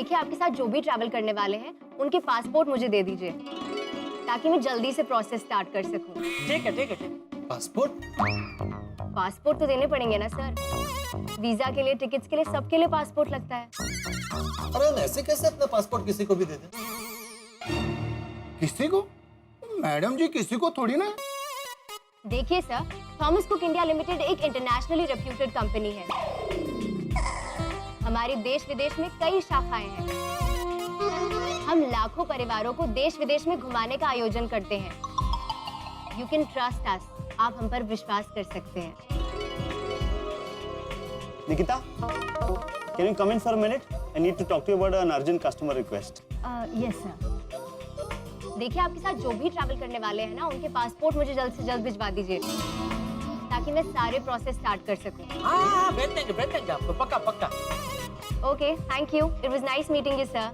देखिए, आपके साथ जो भी ट्रैवल करने वाले हैं उनके पासपोर्ट मुझे दे दीजिए ताकि मैं जल्दी से प्रोसेस स्टार्ट कर सकूं। ठीक है ठीक है ठीक। पासपोर्ट तो देने पड़ेंगे ना सर। वीजा के लिए, टिकट्स के लिए, सबके लिए पासपोर्ट लगता है। अरे हम ऐसे कैसे अपना पासपोर्ट किसी को भी दे दें? किसी को? मैडम जी किसी को थोड़ी ना। देखिए sir, Thomas cook India limited एक इंटरनेशनली रेप्यूटेड कंपनी है। हमारी देश विदेश में कई शाखाएं हैं। हम लाखों परिवारों को देश विदेश में घुमाने का आयोजन करते हैं। You can trust us. आप हम पर विश्वास कर सकते हैं। Nikita, can you come in for a minute? I need to talk to you about an urgent customer request. Yes sir. देखिए, आपके साथ जो भी ट्रैवल करने वाले हैं ना, उनके पासपोर्ट मुझे जल्द से जल्द भिजवा दीजिए ताकि मैं सारे प्रोसेस स्टार्ट कर सकूं। हाँ भेज देंगे आपको, पक्का पक्का। Okay, thank you. It was nice meeting you sir.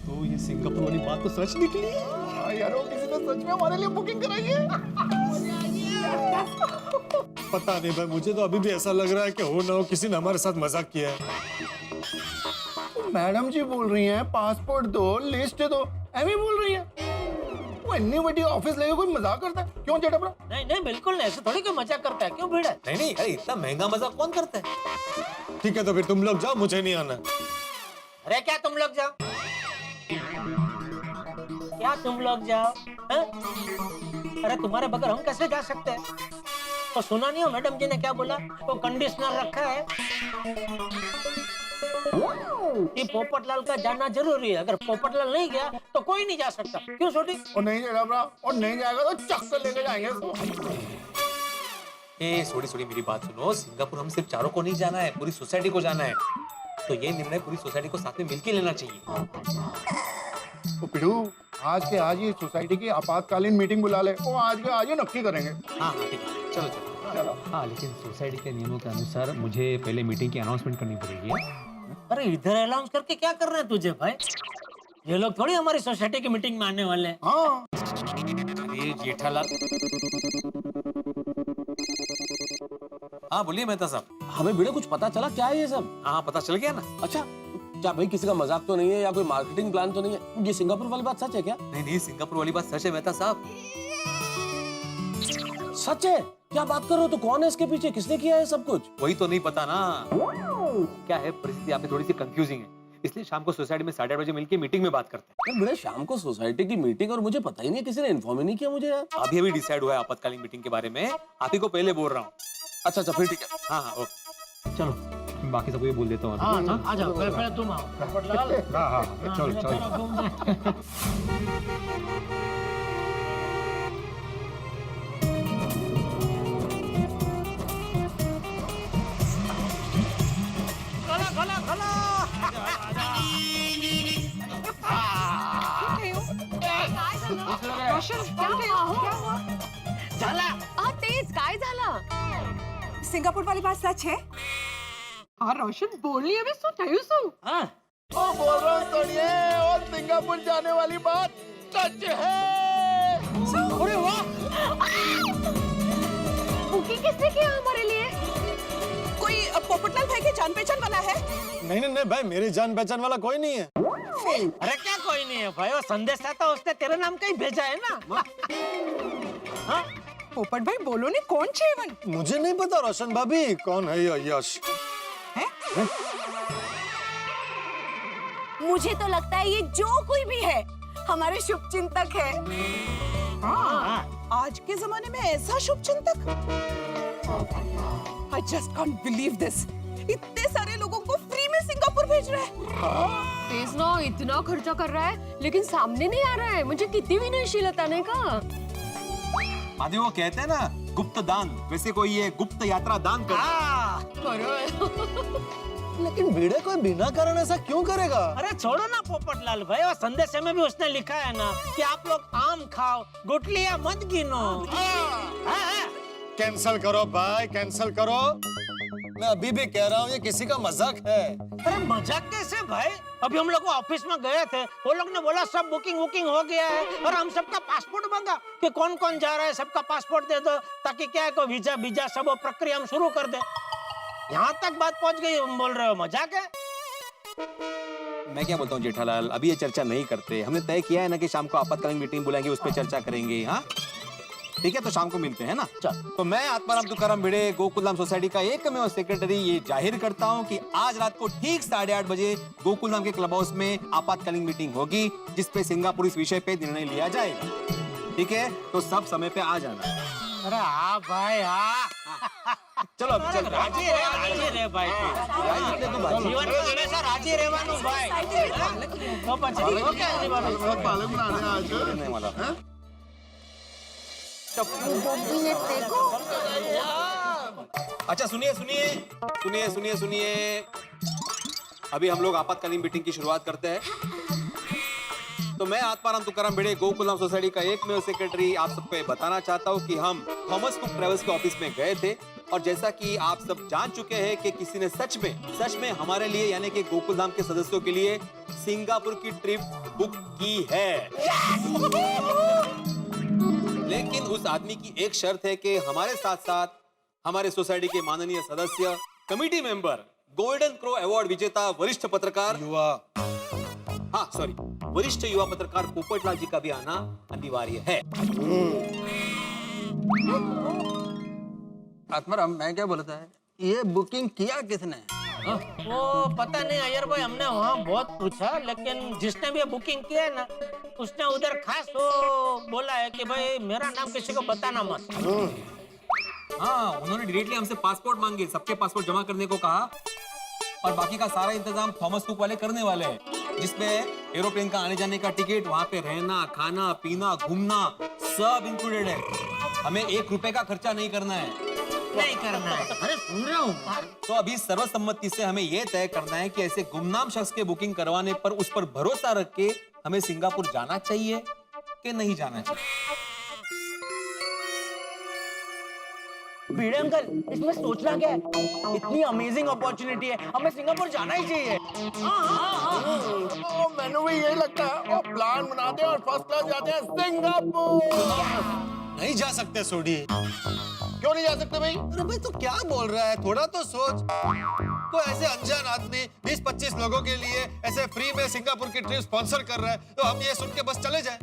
तो ये सिंगापुर वाली बात तो सच निकली। यार वो किसी ने सच में हमारे लिए बुकिंग कराई है। पता नहीं भाई, मुझे तो अभी भी ऐसा लग रहा है कि हो ना हो किसी ने हमारे साथ मजाक किया है। मैडम जी बोल रही हैं पासपोर्ट दो, लिस्ट दो, एमी बोल रही है। वो इतनी बड़ी ऑफिस लेके कोई मजाक करता है? क्यों जेठा? नहीं नहीं बिल्कुल नहीं, ऐसे थोड़ी कोई मजाक करता है। क्यों भिड़ा? नहीं नहीं, अरे इतना महंगा मजाक कौन करता है? ठीक है तो फिर तुम लोग जाओ, मुझे नहीं आना। अरे क्या तुम लोग जाओ? क्या तुम लोग जाओ? है? अरे तुम्हारे बगैर हम कैसे जा सकते हैं? तो सुना नहीं हो मैडम जी ने क्या बोला? वो कंडीशनर रखा है कि पोपटलाल का जाना जरूरी है। अगर पोपटलाल नहीं गया तो कोई नहीं जा सकता। क्यों छोटी? और नहीं जेठा, और नहीं जाएगा तो चक्कर लेके जाएंगे इसको। ए सोडी मेरी बात सुनो, सिंगापुर हम सिर्फ चारों को नहीं जाना है, पूरी सोसाइटी को जाना है। तो ये निर्णय पूरी सोसाइटी को साथ में मिलकर लेना चाहिए। तो पिड़ू, आज के आज ही सोसाइटी की आपातकालीन मीटिंग बुला ले। वो आज के आज ही नक्की करेंगे। हाँ हाँ ठीक है, चलो चलो चलो। हाँ, लेकिन सोसाइटी के नियमों के अनुसार मुझे पहले मीटिंग की अनाउंसमेंट करनी पड़ेगी। अरे इधर अनाउंस करके क्या कर रहे हैं तुझे भाई? ये लोग थोड़ी हमारी सोसाइटी की मीटिंग में आने वाले हैं। हाँ अरे जेठालाल। हाँ बोलिए मेहता साहब। हमें भिड़े कुछ पता चला क्या है ये सब? हाँ पता चल गया ना। अच्छा, क्या भाई किसी का मजाक तो नहीं है या कोई मार्केटिंग प्लान तो नहीं है? ये सिंगापुर वाली बात सच है क्या? नहीं नहीं, सिंगापुर वाली बात सच है मेहता साहब। सच है? क्या बात कर रहे हो? तो कौन है इसके पीछे? किसने किया है सब कुछ? वही तो नहीं पता ना। क्या है, परिस्थिति यहाँ पे थोड़ी सी कंफ्यूजिंग है, इसलिए शाम को सोसाइटी में 8:30 बजे मिलकर मीटिंग में बात करते हैं। भिड़े शाम को सोसाइटी की मीटिंग और मुझे पता ही नहीं, किसी ने इन्फॉर्म ही नहीं किया मुझे यार। अभी डिसाइड हुआ है आपातकालीन मीटिंग के बारे में, आप ही को पहले बोल रहा हूँ। अच्छा अच्छा फिर ठीक है। हाँ हाँ ओके। चलो, बाकी सबको ये बोल देता हूँ। हाँ आ जाओ, पहले तुम आओ। पोपटलाल। हाँ, चलो चलो। सिंगापुर वाली बात सच है? हाँ रोशन बोलनी है, શું થયું શું? हाँ ओ बोल रहा हूँ सुनिए, और सिंगापुर जाने वाली बात सच है। अरे वाह, बुकिंग किसने किया हमारे लिए? कोई पोपटलाल भाई की जान पहचान वाला है? नहीं नहीं नहीं भाई, मेरी जान पहचान वाला कोई नहीं है। अरे क्या कोई नहीं है भाई? वो संदेश आता उसने तेरे नाम का ही भेजा है ना। हाँ? पोपट भाई बोलो नहीं, कौन छेवन? मुझे नहीं पता रोशन भाभी कौन है ये यश। मुझे तो लगता है ये जो कोई भी है हमारे शुभ चिंतक है। हाँ, आज के जमाने में ऐसा शुभ चिंतक? I just can't believe this. इतने सारे लोगों को फ्री में सिंगापुर भेज रहा है। तेज ना इतना खर्चा कर रहा है लेकिन सामने नहीं आ रहा है। मुझे कितनी भी नहीं लताने का। आदि वो कहते हैं ना गुप्त दान, वैसे कोई ये गुप्त यात्रा दान कर। लेकिन भिड़े कोई बिना कारण ऐसा क्यों करेगा? अरे छोड़ो ना पोपटलाल भाई, और संदेश में भी उसने लिखा है ना कि आप लोग आम खाओ, गुठलियां मत गिनो। कैंसल करो भाई, कैंसल करो। मैं अभी भी कह रहा हूँ ये किसी का मजाक है। अरे मजाक कैसे भाई? अभी हम लोग ऑफिस में गए थे, वो लोग ने बोला सब बुकिंग हो गया है, और हम सबका पासपोर्ट मांगा कि कौन कौन जा रहा है, सबका पासपोर्ट दे दो ताकि क्या है, कोई वीजा सब प्रक्रिया हम शुरू कर दे। यहाँ तक बात पहुंच गई, बोल रहे हो मजाक है? मैं क्या बोलता हूँ जेठालाल, अभी ये चर्चा नहीं करते। हमने तय किया है ना कि शाम को आपातकालीन मीटिंग बुलाएंगे, उस पर चर्चा करेंगे। हाँ ठीक है, तो शाम को मिलते हैं ना। तो मैं आत्माराम तुकाराम भिड़े गोकुलधाम सोसाइटी का एकमेव सेक्रेटरी ये जाहिर करता हूँ कि आज रात को ठीक 8:30 बजे गोकुलधाम के क्लब हाउस में आपातकालीन मीटिंग होगी, जिसपे सिंगापुर इस विषय पे निर्णय लिया जाएगा। ठीक है, तो सब समय पे आ जाना। अरे हाँ भाई हाँ। चलो अब चल राजी रे भाई। जीवन में हमेशा राजी रहવાનું भाई। तो પછી ઓકે पालक बना रहे हैं आज। नहीं वाला। अच्छा सुनिए सुनिए सुनिए सुनिए सुनिए, अभी हम लोग आपातकालीन मीटिंग की शुरुआत करते हैं। तो मैं आत्माराम तुकाराम भिड़े गोकुलधाम सोसाइटी का एकमेव सेक्रेटरी आप सबको ये बताना चाहता हूँ कि हम थॉमस कुक ट्रेवल्स के ऑफिस में गए थे, और जैसा कि आप सब जान चुके हैं कि किसी ने सच में हमारे लिए यानी कि गोकुलधाम के सदस्यों के लिए सिंगापुर की ट्रिप बुक की है। लेकिन उस आदमी की एक शर्त है कि हमारे साथ साथ हमारे सोसाइटी के माननीय सदस्य, committee member, golden crow award विजेता वरिष्ठ पत्रकार वरिष्ठ युवा पत्रकार पोपटलाल जी का भी आना अनिवार्य है। आत्माराम, मैं क्या बोलता है, ये बुकिंग किया किसने? वो पता नहीं अय्यर भाई, हमने वहाँ बहुत पूछा, लेकिन जिसने भी बुकिंग किया है ना, उसने उधर खास वो बोला है कि भाई मेरा नाम किसी को बताना मत। हाँ, उन्होंने डायरेक्टली हमसे पासपोर्ट मांगे, सबके पासपोर्ट जमा करने को कहा, और बाकी का सारा इंतजाम थॉमस कुक वाले करने वाले हैं, जिसमें एरोप्लेन का आने जाने का टिकट, वहाँ पे रहना, खाना, पीना, घूमना सब इंक्लूडेड है। हमें 1 रुपए का खर्चा नहीं करना है। अरे सुन रहा हूँ। तो अभी सर्वसम्मति से हमें यह तय करना है कि ऐसे गुमनाम शख्स के बुकिंग करवाने पर उस पर भरोसा रख के हमें सिंगापुर जाना चाहिए कि नहीं जाना चाहिए। भिड़े अंकल, इसमें सोचना क्या है? इतनी अमेजिंग अपॉर्चुनिटी है, हमें सिंगापुर जाना ही चाहिए। मैंने भी यही लगता है, और प्लान बनाते हैं और फर्स्ट क्लास जाते हैं सिंगापुर। नहीं जा सकते सोडी। क्यों नहीं जा सकते भाई? अरे भाई तू क्या बोल रहा है, थोड़ा तो सोच। तो ऐसे अनजान आदमी 20-25 लोगों के लिए ऐसे फ्री में सिंगापुर की ट्रिप स्पॉन्सर कर रहा है, तो हम ये सुन के बस चले जाए?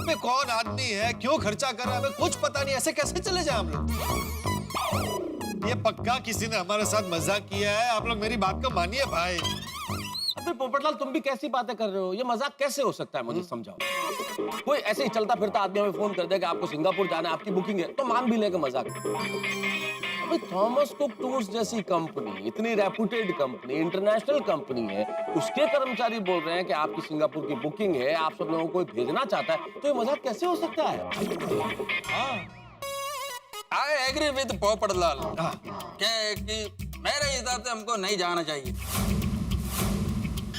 मैं कौन आदमी है, क्यों खर्चा कर रहा है, हमें कुछ पता नहीं, ऐसे कैसे चले जाए हम लोग? ये पक्का किसी ने हमारे साथ मजाक किया है, आप लोग मेरी बात को मानिए भाई। अबे पोपटलाल, तुम भी कैसी बातें कर रहे हो? ये मजाक कैसे हो सकता है, मुझे समझाओ। कोई ऐसे ही चलता फिरता आदमी हमें फोन कर दे कि आपको सिंगापुर जाना है, आपकी बुकिंग है, तो मान भी लेगा मजाक। अबे थॉमस कुक टूर्स जैसी कंपनी, इतनी रेपुटेड कंपनी, इंटरनेशनल कंपनी है, उसके कर्मचारी बोल रहे हैं कि आपकी सिंगापुर की बुकिंग है, आप सब लोगों को भेजना चाहता है, तो ये मजाक कैसे हो सकता है? आई एग्री विद पोपटलाल कि मेरे हिसाब से हमको नहीं जाना चाहिए।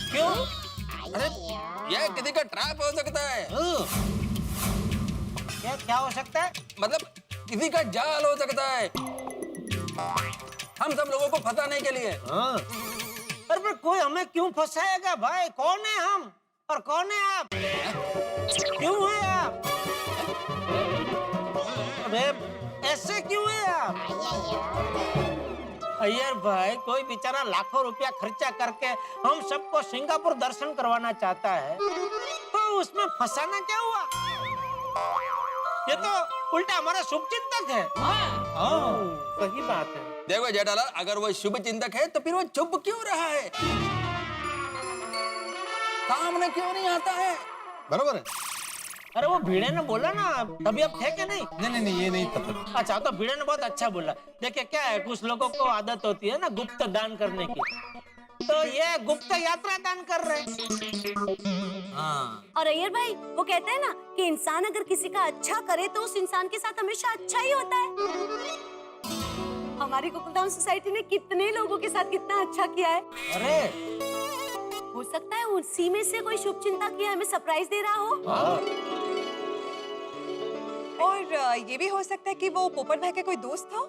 क्यों? अरे ये किसी का ट्रैप हो सकता है। क्या हो सकता है? मतलब किसी का जाल हो सकता है, हम सब लोगों को फंसाने के लिए। अरे पर कोई हमें क्यों फंसाएगा भाई? कौन है हम और कौन है आप? क्यों है आप? अरे ऐसे क्यों है आप? अय्यर भाई, कोई बेचारा लाखों रुपया खर्चा करके हम सबको सिंगापुर दर्शन करवाना चाहता है, तो उसमें फंसाना क्या हुआ? ये तो उल्टा हमारा शुभचिंतक है। सही बात है। देखो जेठालाल, अगर वो शुभ चिंतक है तो फिर वो चुप क्यों रहा है, सामने क्यों नहीं आता है? बरोबर है। अरे वो भिड़े ने बोला ना, तभी अब थे क्या नहीं? नहीं ये नहीं तब। अच्छा, तो भिड़े ने बहुत अच्छा बोला। देखिए क्या है, कुछ लोगों को आदत होती है ना गुप्त दान करने की, तो ये गुप्त यात्रा दान कर रहे हैं। हाँ। और अय्यर भाई, वो कहते हैं ना कि इंसान अगर किसी का अच्छा करे तो उस इंसान के साथ हमेशा अच्छा ही होता है। हमारी गोकुलधाम सोसाइटी ने कितने लोगों के साथ कितना अच्छा किया है। अरे हो सकता है उसी में से कोई शुभ चिंतक हमें सरप्राइज दे रहा हो। और ये भी हो सकता है कि वो पोपट भाई का कोई दोस्त हो।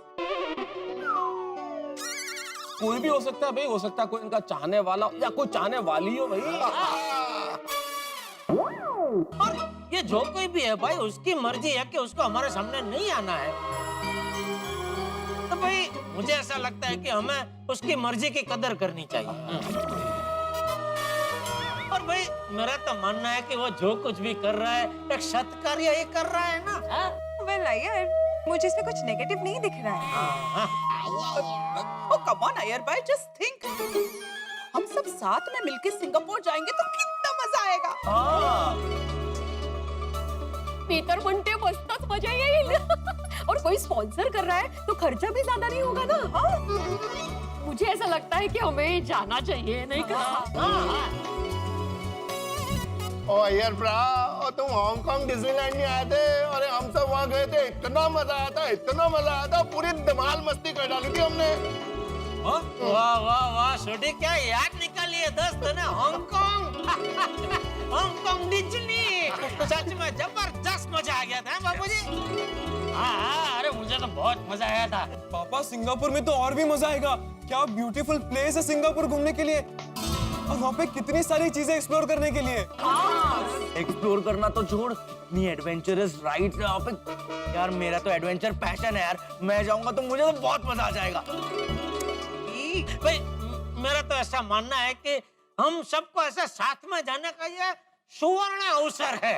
कोई भी हो सकता है भाई, हो सकता है कोई इनका चाहने वाला या कोई चाहने वाली हो भाई। और ये जो कोई भी है भाई, उसकी मर्जी है कि उसको हमारे सामने नहीं आना है, तो भाई मुझे ऐसा लगता है कि हमें उसकी मर्जी की कदर करनी चाहिए। और भाई मेरा तो मानना है कि वो जो कुछ भी कर रहा है एक सत्कार्य ही कर रहा है ना। वेल अय्यर, मुझे इसमें कुछ नेगेटिव नहीं दिख रहा है। ओ कम ऑन अय्यर भाई, जस्ट थिंक, हम सब साथ में मिलकर सिंगापुर जाएंगे तो कितना मजा आएगा। मी तर म्हणते मस्तच मजा येईल। और कोई स्पॉन्सर कर रहा है तो खर्चा भी ज्यादा नहीं होगा ना। मुझे ऐसा लगता है कि हमें जाना चाहिए, नहीं कहा? ओ यार ब्रा, और तुम हांगकांग डिज्नीलैंड नहीं आए थे? अरे हम सब वहाँ गए थे, इतना मजा आया था, इतना मजा आया था, पूरी धमाल मस्ती कर डाली थी हमने। वाह वाह वाह छोटी, क्या याद निकाली है दोस्त ने। हांगकांग हांगकांग डिज्नी, सच में जबरदस्त मजा आ गया था बाबूजी। हाँ, अरे मुझे तो बहुत मजा आया था। पापा सिंगापुर में तो और भी मजा आएगा। क्या ब्यूटीफुल प्लेस है सिंगापुर घूमने के लिए, और वहाँ पे कितनी सारी चीजें एक्सप्लोर करने के लिए। एक्सप्लोर करना तो छोड़, इतनी एडवेंचरस राइड यहाँ पे। यार मेरा तो एडवेंचर पैशन है यार, मैं जाऊंगा तो मुझे तो बहुत मजा आ जाएगा। भाई मेरा तो ऐसा मानना है कि हम सबको ऐसा साथ में जाने का ये सुवर्ण अवसर है।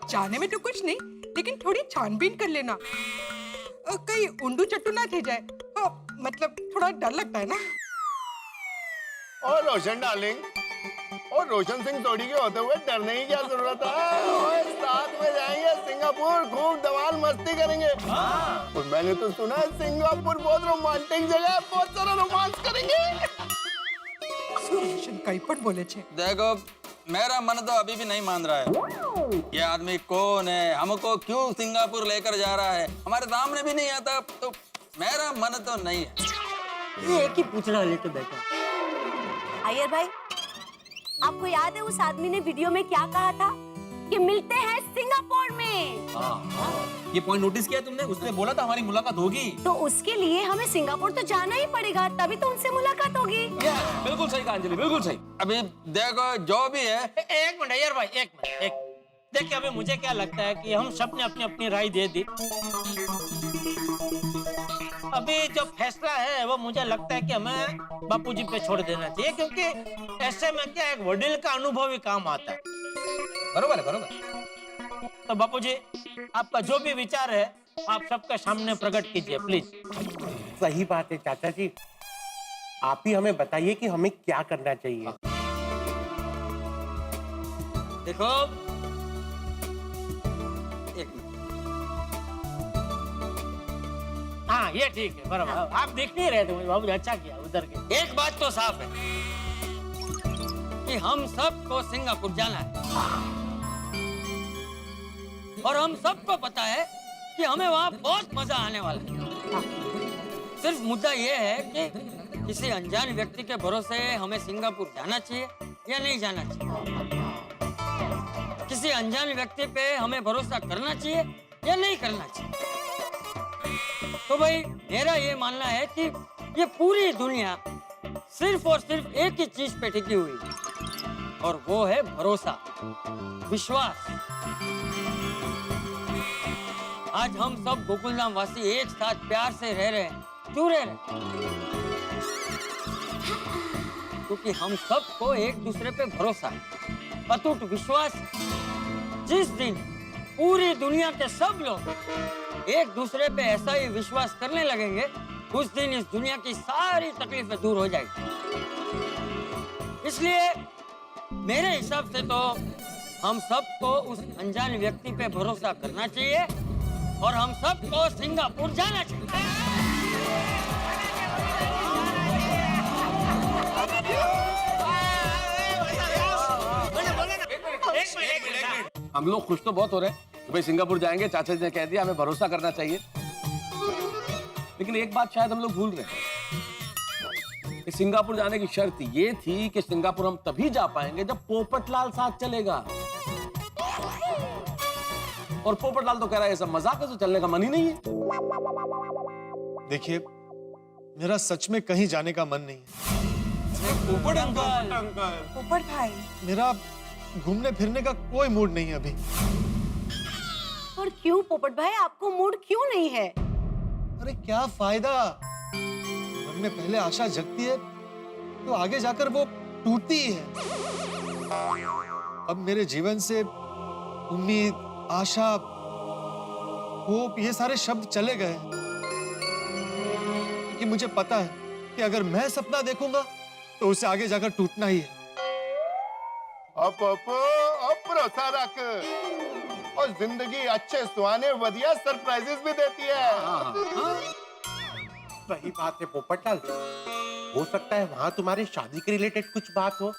जाने में तो कुछ नहीं, लेकिन थोड़ी छानबीन कर लेना, कहीं उंडू चट्टू ना थे जाए। मतलब थोड़ा डर लगता है ना। और रोशन डार्लिंग, और रोशन सिंह जोड़ी के होते हुए डरने की क्या जरूरत है? और साथ में जाएंगे सिंगापुर, खूब धमाल मस्ती करेंगे। और मैंने तो सुना है सिंगापुर बहुत रोमांटिक जगह है, बहुत सारा रोमांस करेंगे। रोशन कहीं पर बोले छे। देखो मेरा मन तो अभी भी नहीं मान रहा है। ये आदमी कौन है, हमको क्यों सिंगापुर लेकर जा रहा है, हमारे सामने भी नहीं आता, तो मेरा मन तो नहीं है। ये एक ही पूछना ले तो बेटा। अय्यर भाई, आपको याद है उस आदमी ने वीडियो में क्या कहा था कि मिलते हैं सिंगापुर में? ये पॉइंट नोटिस किया तुमने? उसने बोला था हमारी मुलाकात होगी। तो उसके लिए हमें सिंगापुर तो जाना ही पड़ेगा, तभी तो उनसे मुलाकात होगी। बिल्कुल सही कहा अंजलि, बिल्कुल सही। अभी देखो जो भी है। एक मिनट यार भाई, एक मिनट। देखिए अभी मुझे क्या लगता है कि हम सब ने अपनी अपनी राय दे दी। अभी जो फैसला है वो मुझे लगता है कि हमें बापूजी पे छोड़ देना चाहिए, क्योंकि ऐसे में क्या एक वडील का अनुभव ही काम आता है। बरोबर है, बरोबर। तो बापूजी आपका जो भी विचार है आप सबके सामने प्रकट कीजिए प्लीज। सही बात है चाचा जी, आप ही हमें बताइए कि हमें क्या करना चाहिए। देखो एक मिनट, हाँ ये ठीक है, बराबर। आप देख नहीं रहे थे मुझे बाबूजी, अच्छा किया उधर के। एक बात तो साफ है कि हम सबको सिंगापुर जाना है, और हम सबको पता है कि हमें वहाँ बहुत मजा आने वाला है। सिर्फ मुद्दा ये है कि किसी अनजान व्यक्ति के भरोसे हमें सिंगापुर जाना चाहिए या नहीं जाना चाहिए। किसी अनजान व्यक्ति पे हमें भरोसा करना चाहिए या नहीं करना चाहिए। तो भाई मेरा ये मानना है कि ये पूरी दुनिया सिर्फ और सिर्फ एक ही चीज पे टिकी हुई है, और वो है भरोसा, विश्वास। आज हम सब गोकुलधाम वासी एक साथ प्यार से रह रहे हैं, क्यों रह रहे हैं? क्योंकि हम सबको एक दूसरे पे भरोसा है, अटूट विश्वास है। जिस दिन पूरी दुनिया के सब लोग एक दूसरे पे ऐसा ही विश्वास करने लगेंगे, उस दिन इस दुनिया की सारी तकलीफें दूर हो जाएगी। इसलिए मेरे हिसाब से तो हम सबको उस अनजान व्यक्ति पे भरोसा करना चाहिए, और हम सबको सिंगापुर जाना चाहिए। हम लोग खुश तो बहुत हो रहे हैं भाई, सिंगापुर जाएंगे, चाचा जी ने कह दिया, हमें भरोसा करना चाहिए। लेकिन एक बात शायद हम लोग भूल रहे हैं कि सिंगापुर जाने की शर्त ये थी कि सिंगापुर हम तभी जा पाएंगे जब पोपटलाल साथ चलेगा। और पोपटलाल तो कह रहा है ये सब मजाक है, तो चलने का मन ही नहीं है। देखिए मेरा सच में कहीं जाने का मन नहीं है। पोपट अंकल, पोपट भाई, मेरा घूमने फिरने का कोई मूड नहीं है अभी। और क्यों पोपट भाई, आपको मूड क्यों नहीं है? अरे क्या फायदा, मन में पहले आशा जगती है तो आगे जाकर वो टूटती ही है। अब मेरे जीवन से उम्मीद, आशा, होप ये सारे शब्द चले गए कि मुझे पता है कि अगर मैं सपना देखूंगा तो उसे आगे जाकर टूटना ही है। अप भरोसा रख, और जिंदगी अच्छे सुहाने वधिया सरप्राइजेस भी देती है। वही बात है पोपटलाल, हो सकता है वहाँ तुम्हारे शादी के रिलेटेड कुछ बात हो।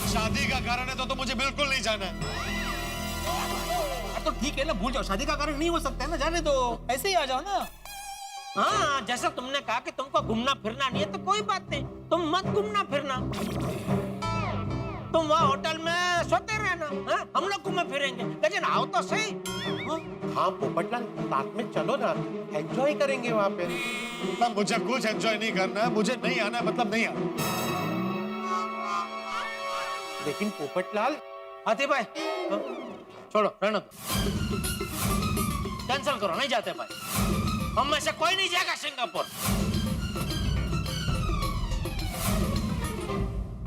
शादी का कारण है तो मुझे बिल्कुल नहीं जाना है। तो ठीक है ना, भूल जाओ, शादी का कारण नहीं हो सकता है ना, जाने दो, ऐसे ही आ जाओ ना। हाँ, जैसा तुमने कहा कि तुमको घूमना फिरना नहीं है तो कोई बात नहीं, तुम मत घूमना फिरना, तुम वहाँ होटल में सोते रहना, हम लोग घूमे फिरेंगे, लेकिन आओ तो सही। हाँ पोपटलाल, साथ में चलो ना, एंजॉय करेंगे वहाँ पे। ना मुझे कुछ एंजॉय नहीं करना है, मुझे नहीं आना है, मतलब नहीं आना। लेकिन पोपटलाल, हाथी भाई छोड़ो, रहने दो, कैंसिल करो, नहीं जाते भाई, हम में से कोई नहीं जाएगा सिंगापुर।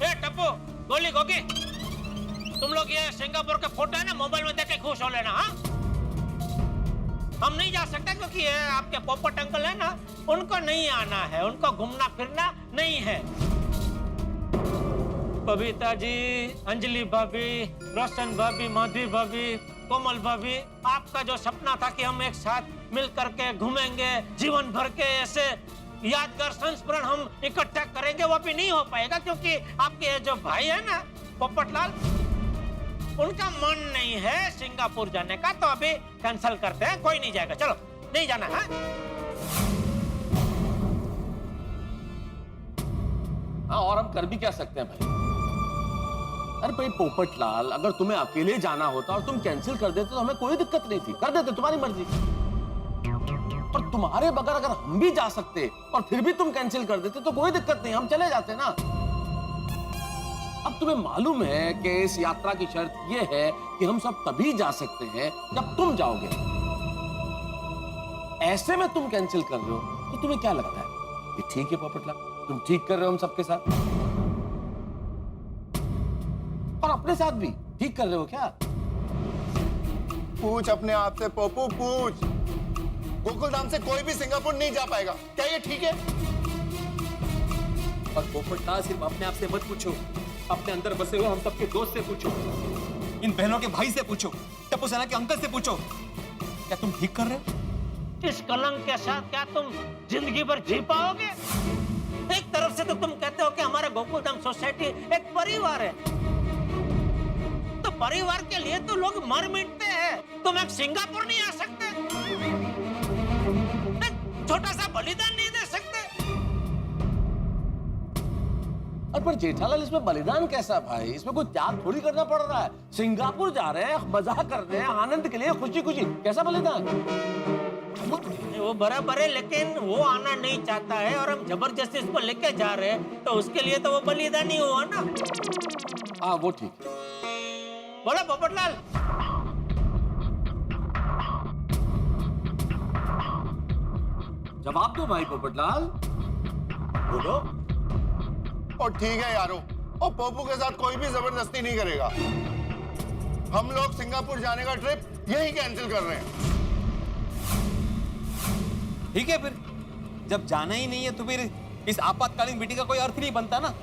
ए टप्पू, गोली, गोगी, तुम लोग ये सिंगापुर के फोटो है ना मोबाइल में देख के खुश हो लेना। हाँ, हम नहीं जा सकते क्योंकि ये आपके पोपट अंकल है ना, उनको नहीं आना है, उनको घूमना फिरना नहीं है। बबीता जी, अंजलि भाभी, रोशन भाभी, माधवी भाभी, कोमल भाभी, आपका जो सपना था कि हम एक साथ मिल करके घूमेंगे, जीवन भर के ऐसे यादगार संस्मरण हम इकट्ठा करेंगे, वो भी नहीं हो पाएगा क्योंकि आपके जो भाई है ना पोपटलाल, उनका मन नहीं है सिंगापुर जाने का, तो अभी कैंसिल करते हैं, कोई नहीं जाएगा, चलो, नहीं जाना है। हाँ, और हम कर भी क्या सकते हैं भाई? अरे भाई पोपटलाल, अगर तुम्हें अकेले जाना होता और तुम कैंसिल कर देते तो हमें कोई दिक्कत नहीं थी, कर देते, तुम्हारी मर्जी। पर तुम्हारे बगैर अगर हम भी जा सकते और फिर भी तुम कैंसिल कर देते तो कोई दिक्कत नहीं, हम चले जाते ना। अब तुम्हें मालूम है कि इस यात्रा की शर्त यह है कि हम सब तभी जा सकते हैं जब तुम जाओगे। ऐसे में तुम कैंसिल कर रहे हो तो तुम्हें क्या लगता है कि ठीक है पोपटलाल, तुम ठीक कर रहे हो हम सबके साथ, और अपने साथ भी ठीक कर रहे हो क्या? पूछ अपने आप से पोपू, पूछ। गोकुलधाम से कोई भी सिंगापुर नहीं जा पाएगा, क्या ये ठीक है? और पोपटलाल, सिर्फ अपने आप से मत पूछो, अपने अंदर बसे हुए हम सबके दोस्त से पूछो, इन बहनों के भाई से पूछो, टप्पू सेना के अंकल से पूछो, क्या तुम ठीक कर रहे हो? इस कलंक के साथ क्या तुम जिंदगी भर जी पाओगे? एक तरफ से तो तुम कहते हो कि हमारा गोकुलधाम सोसाइटी एक परिवार है, तो परिवार के लिए तो लोग मर मिटते हैं, तुम एक सिंगापुर नहीं आ सकते, एक छोटा सा बलिदान नहीं दे सकते? और पर जेठालाल, इसमें बलिदान कैसा भाई? इसमें कोई त्याग थोड़ी करना पड़ रहा है, सिंगापुर जा रहे हैं, मजा कर रहे हैं, आनंद के लिए, खुशी खुशी, कैसा बलिदान? वो बराबर है, लेकिन वो आना नहीं चाहता है और हम जबरदस्ती उसको लेके जा रहे हैं, तो उसके लिए तो वो बलिदान ही हुआ ना। हाँ, वो ठीक है। बोलो पोपटलाल। जवाब दो भाई पोपटलाल, बोलो। और ठीक है यारो, और पोपू के साथ कोई भी जबरदस्ती नहीं करेगा, हम लोग सिंगापुर जाने का ट्रिप यही कैंसिल कर रहे हैं। ठीक है, फिर जब जाना ही नहीं है तो फिर इस आपातकालीन मीटिंग का कोई अर्थ नहीं बनता ना।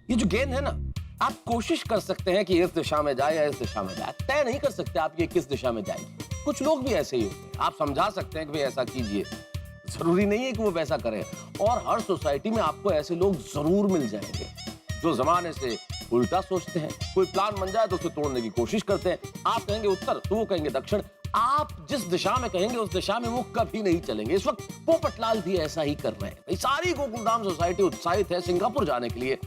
ये जो गेंद है ना, आप कोशिश कर सकते हैं कि इस दिशा में जाए या इस दिशा में जाए, तय नहीं कर सकते आप ये किस दिशा में जाएगी। कुछ लोग भी ऐसे ही होते हैं, आप समझा सकते हैं कि भाई ऐसा कीजिए, जरूरी नहीं है कि वो वैसा करें। और हर सोसाइटी में आपको ऐसे लोग जरूर मिल जाएंगे जो जमाने से उल्टा सोचते हैं, कोई प्लान बन जाए तो उसे तोड़ने की कोशिश करते हैं। आप कहेंगे उत्तर तो वो कहेंगे दक्षिण, आप जिस दिशा में कहेंगे उस दिशा में वो कभी नहीं चलेंगे। इस वक्त पोपटलाल भी ऐसा ही कर रहे हैं। सारी गोकुलधाम सोसाइटी उत्साहित है सिंगापुर जाने के लिए,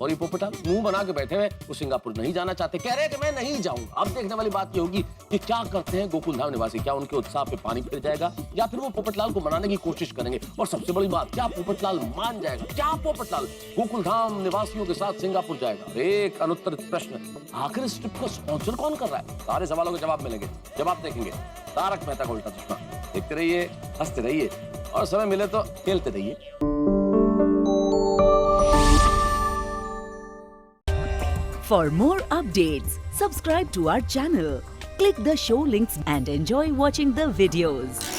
और ये पोपटलाल मुंह बना के बैठे हुए, वो सिंगापुर नहीं जाना चाहते, कह रहे हैं कि मैं नहीं जाऊंगा। अब देखने वाली बात ये होगी कि क्या करते हैं गोकुलधाम निवासी, क्या उनके उत्साह पे पानी फिर जाएगा या फिर वो पोपटलाल को मनाने की कोशिश करेंगे, और सबसे बड़ी बात, क्या पोपटलाल मान जाएगा, क्या पोपटलाल गोकुलधाम निवासियों के साथ सिंगापुर जाएगा? एक अनुत्तरित प्रश्न। आखिर इस ट्रिप को स्पॉन्सर कौन कर रहा है? सारे सवालों के जवाब मिलेंगे, जवाब देखेंगे तारक मेहता का उल्टा चश्मा। देखते रहिए, हंसते रहिए और समय मिले तो खेलते रहिए। For more updates, subscribe to our channel, click the show links and enjoy watching the videos.